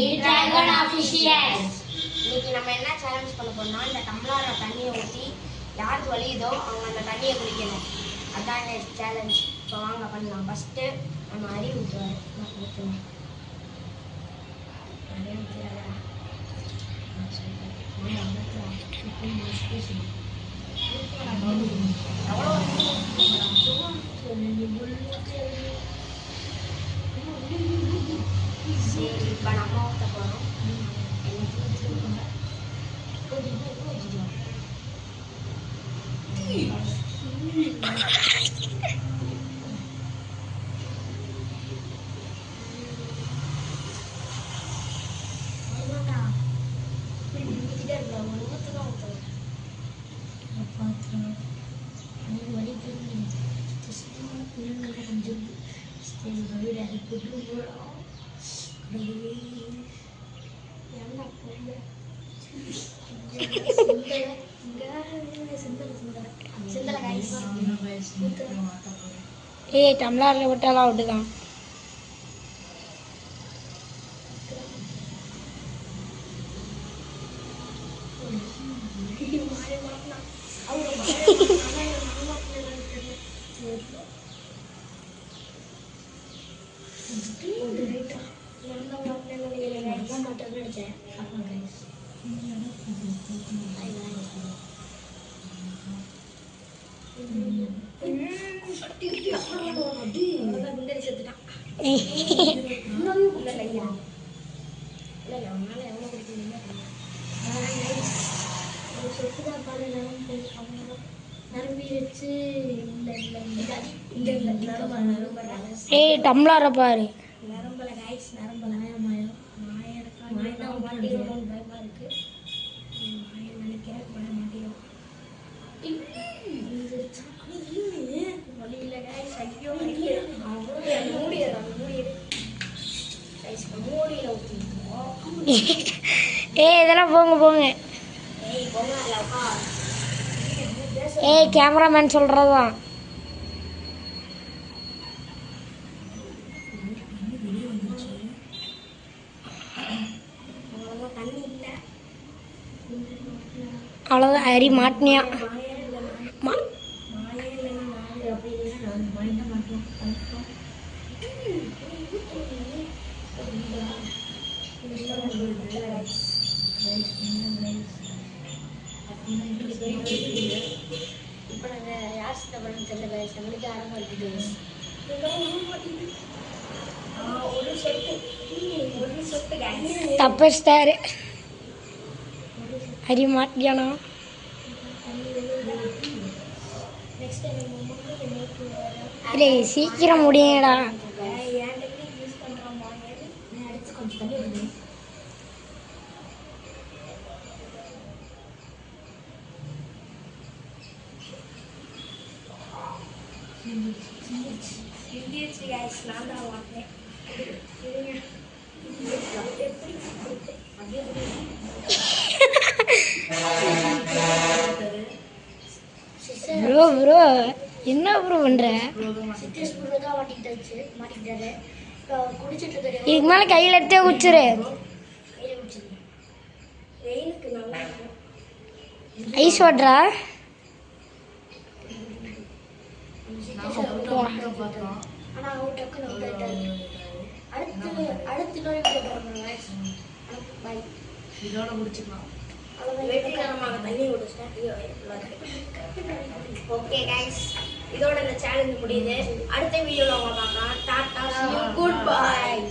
Dragon Officials. இன்னைக்கு நம்ம என்ன சேலஞ்ச் பண்ண போறோம்னா இந்த டம்ளர்ல தண்ணியை ஊற்றி யாருக்கு வலியுதோ அவங்க அந்த தண்ணியை குடிக்கணும். அதான் சேலஞ்ச். இப்போ வாங்க பண்ணலாம். ஃபர்ஸ்ட்டு நம்ம அறிவு ஊற்றுவார். நான் ஊற்றுவேன். நிறைய ஊற்றுறாரா? சரி, இப்போ நம்ம ஊற்ற போகிறோம். ஏய் டம்ளர்ல விட்டாலும் அவுட்டு தான். ஏய் டம்ளரை பாரு. நரம்பல கைஸ், நரம்பல பயமா இருக்கு. நினைக்கிறேன் பண்ண மாட்டேன். வழியில கைஸ், ஐயோ மூடியில ஊற்றிடுவோம். ஏய் இதெல்லாம் போங்க போங்க. ஏய் கேமராமேன் சொல்றதான். அவ்வளோதான் அரி மாட்டினியா. இப்போ நாங்கள் யார் சித்தப்படம் தெரியல, எங்களுக்கு ஆரம்பிக்குது. ஒரு சொட்டு தப்பிச்சிட்டாரு. அரி மாட்டியானா. இல்லை சீக்கிரம் முடியடா. நான் தான் வாங்கினேன். ப்ரோ ப்ரோ என்ன ப்ரோ பண்ற? இதுக்கு மேலே கையில் எடுத்தே குச்சிரு. ஐஸ் வாட்டரா? இதோட முடிச்சுக்கலாம். ஓகே கைஸ், இதோட இந்த சேலஞ்ச் முடியுது. அடுத்த வீடியோல உங்களை பார்க்கலாம். Tata, good bye.